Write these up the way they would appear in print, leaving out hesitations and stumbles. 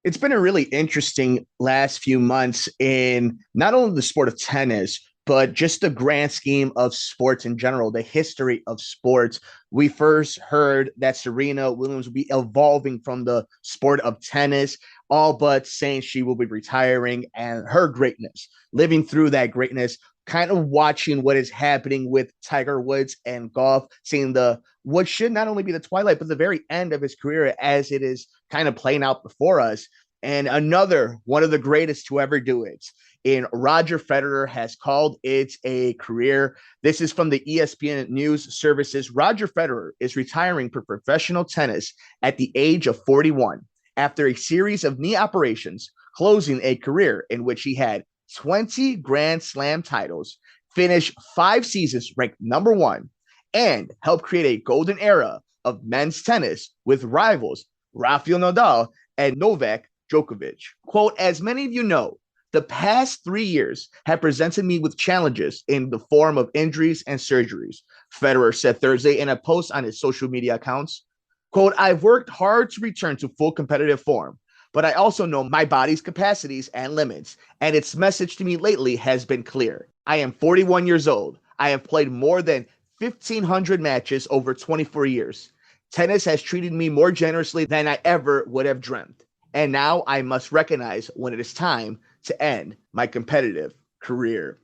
It's been a really interesting last few months in not only the sport of tennis, but just the grand scheme of sports in general, the history of sports. We first heard that Serena Williams will be evolving from the sport of tennis, all but saying she will be retiring, and her greatness, living through that greatness, kind of watching what is happening with Tiger Woods and golf, seeing the what should not only be the twilight, but the very end of his career as it is kind of playing out before us. And another one of the greatest to ever do it in Roger Federer has called it a career. This is from the ESPN News Services. Roger Federer is retiring from professional tennis at the age of 41 after a series of knee operations, closing a career in which he had 20 Grand Slam titles, finished 5 seasons ranked number one, and helped create a golden era of men's tennis with rivals Rafael Nadal and Novak Djokovic. Quote, as many of you know, the past 3 years have presented me with challenges in the form of injuries and surgeries, Federer said Thursday in a post on his social media accounts. Quote, I've worked hard to return to full competitive form, but I also know my body's capacities and limits, and its message to me lately has been clear. I am 41 years old. I have played more than 1,500 matches over 24 years. Tennis has treated me more generously than I ever would have dreamt. And now I must recognize when it is time to end my competitive career.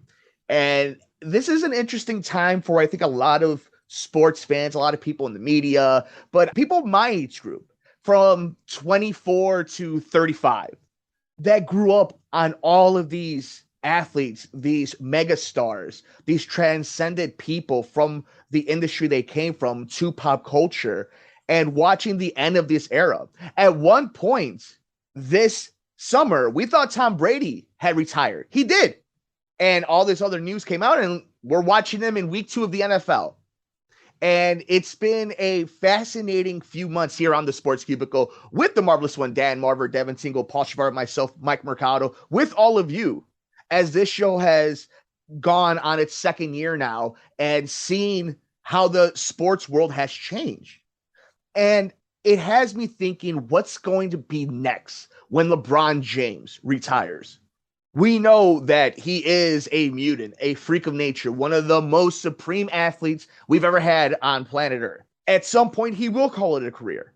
And this is an interesting time for, I think, a lot of sports fans, a lot of people in the media, but people my age group from 24 to 35 that grew up on all of these athletes, these mega stars, these transcended people from the industry they came from to pop culture and watching the end of this era. At one point this summer, we thought Tom Brady had retired. He did. And all this other news came out, and we're watching him in week 2 of the NFL. And it's been a fascinating few months here on the Sports Cubicle with the marvelous one, Dan Marver, Devin Tingle, Paul Chivari, myself, Mike Mercado, with all of you, as this show has gone on its second year now and seen how the sports world has changed. And it has me thinking, what's going to be next when LeBron James retires? We know that he is a mutant, a freak of nature, one of the most supreme athletes we've ever had on planet Earth. At some point, he will call it a career.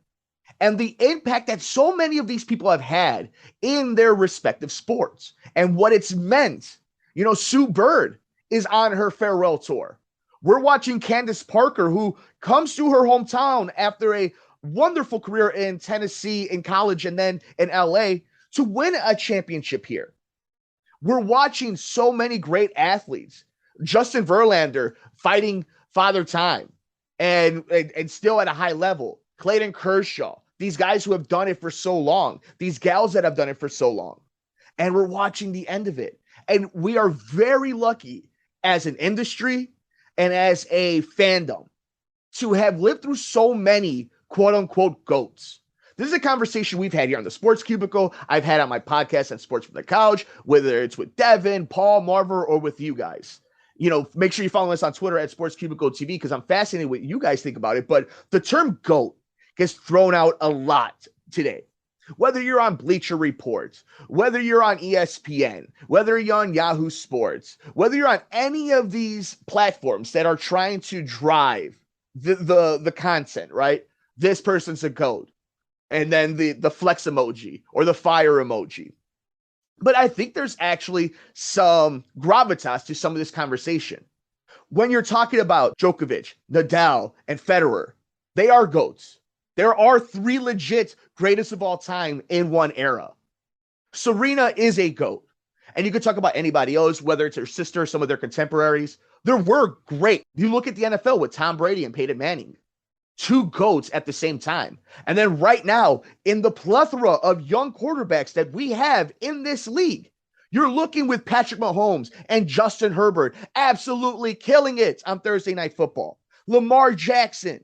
And the impact that so many of these people have had in their respective sports and what it's meant. You know, Sue Bird is on her farewell tour. We're watching Candace Parker, who comes to her hometown after a wonderful career in Tennessee, in college, and then in LA to win a championship here. We're watching so many great athletes. Justin Verlander fighting Father Time and still at a high level. Clayton Kershaw, these guys who have done it for so long, these gals that have done it for so long. And we're watching the end of it. And we are very lucky as an industry and as a fandom to have lived through so many quote unquote GOATs. This is a conversation we've had here on the Sports Cubicle. I've had on my podcast at Sports from the Couch, whether it's with Devin, Paul, Marver, or with you guys. You know, make sure you follow us on Twitter at Sports Cubicle TV because I'm fascinated what you guys think about it. But the term GOAT gets thrown out a lot today. Whether you're on Bleacher Report, whether you're on ESPN, whether you're on Yahoo Sports, whether you're on any of these platforms that are trying to drive the content, right? This person's a GOAT. And then the flex emoji or the fire emoji. But I think there's actually some gravitas to some of this conversation. When you're talking about Djokovic, Nadal, and Federer, they are GOATs. There are 3 legit greatest of all time in one era. Serena is a GOAT. And you could talk about anybody else, whether it's her sister, some of their contemporaries. There were great. You look at the NFL with Tom Brady and Peyton Manning. 2 GOATs at the same time. And then right now, in the plethora of young quarterbacks that we have in this league, you're looking with Patrick Mahomes and Justin Herbert absolutely killing it on Thursday Night Football. Lamar Jackson,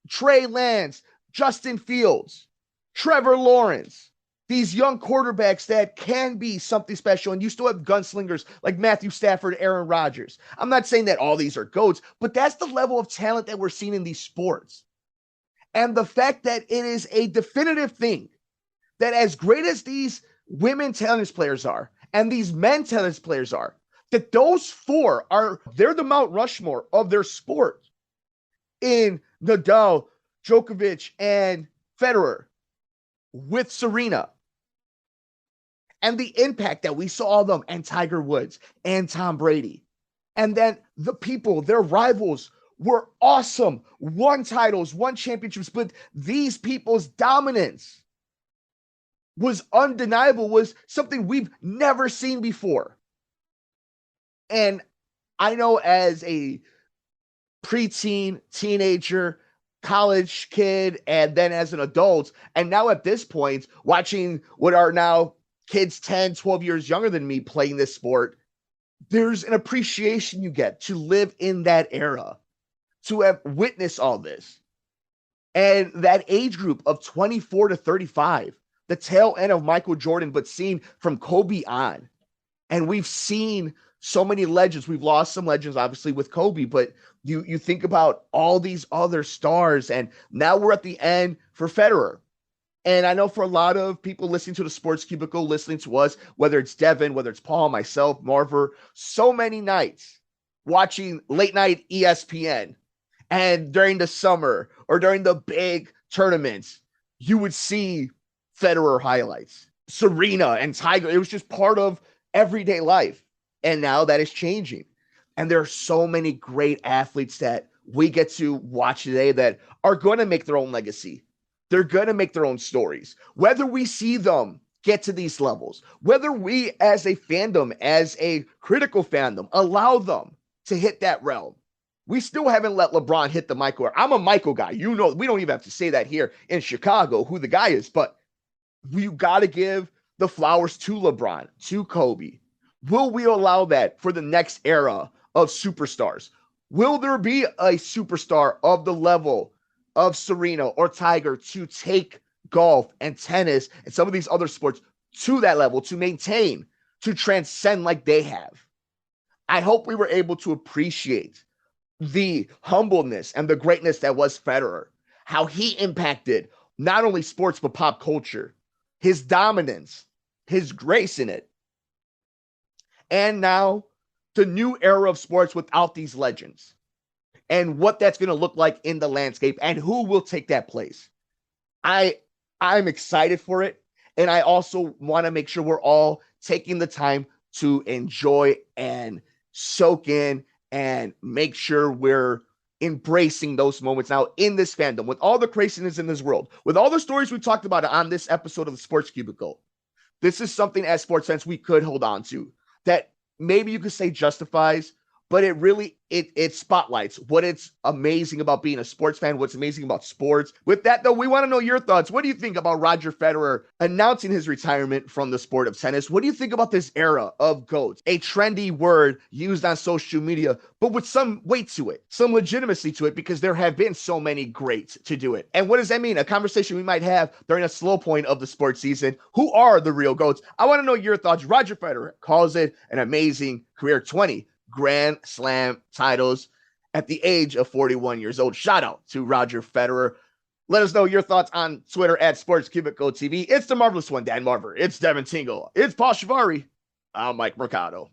Trey Lance, Justin Fields, Trevor Lawrence. These young quarterbacks that can be something special, and you still have gunslingers like Matthew Stafford, Aaron Rodgers. I'm not saying that all these are GOATs, but that's the level of talent that we're seeing in these sports. And the fact that it is a definitive thing that as great as these women tennis players are and these men tennis players are, that those four they're the Mount Rushmore of their sport in Nadal, Djokovic, and Federer with Serena. And the impact that we saw them and Tiger Woods and Tom Brady. And then the people, their rivals, were awesome. Won titles, won championships, but these people's dominance was undeniable, was something we've never seen before. And I know as a preteen, teenager, college kid, and then as an adult, and now at this point, watching what are now kids 10, 12 years younger than me playing this sport, there's an appreciation you get to live in that era, to have witnessed all this. And that age group of 24 to 35, the tail end of Michael Jordan, but seen from Kobe on. And we've seen so many legends. We've lost some legends, obviously, with Kobe, but you think about all these other stars, and now we're at the end for Federer. And I know for a lot of people listening to the Sports Cubicle, listening to us, whether it's Devin, whether it's Paul, myself, Marver, so many nights watching late night ESPN, and during the summer or during the big tournaments, you would see Federer highlights, Serena and Tiger. It was just part of everyday life. And now that is changing. And there are so many great athletes that we get to watch today that are going to make their own legacy. They're going to make their own stories. Whether we see them get to these levels, whether we as a fandom, as a critical fandom, allow them to hit that realm. We still haven't let LeBron hit the Michael. I'm a Michael guy. You know, we don't even have to say that here in Chicago, who the guy is, but you got to give the flowers to LeBron, to Kobe. Will we allow that for the next era of superstars? Will there be a superstar of the level of Serena or Tiger to take golf and tennis and some of these other sports to that level, to maintain, to transcend like they have? I hope we were able to appreciate the humbleness and the greatness that was Federer, how he impacted not only sports but pop culture, his dominance, his grace in it. And now the new era of sports without these legends, and what that's going to look like in the landscape and who will take that place. I'm excited for it. And I also want to make sure we're all taking the time to enjoy and soak in and make sure we're embracing those moments now in this fandom, with all the craziness in this world, with all the stories we talked about on this episode of the Sports Cubicle. This is something as sports fans we could hold on to, that maybe you could say justifies, but it really, it spotlights what it's amazing about being a sports fan, what's amazing about sports. With that, though, we want to know your thoughts. What do you think about Roger Federer announcing his retirement from the sport of tennis? What do you think about this era of GOAT? A trendy word used on social media, but with some weight to it, some legitimacy to it, because there have been so many greats to do it. And what does that mean? A conversation we might have during a slow point of the sports season. Who are the real GOATs? I want to know your thoughts. Roger Federer calls it an amazing career, 20 Grand Slam titles at the age of 41 years old. Shout out to Roger Federer. Let us know your thoughts on Twitter at Sports Cubicle TV. It's the marvelous one, Dan Marver. It's Devin Tingle. It's Paul Chivari. I'm Mike Mercado.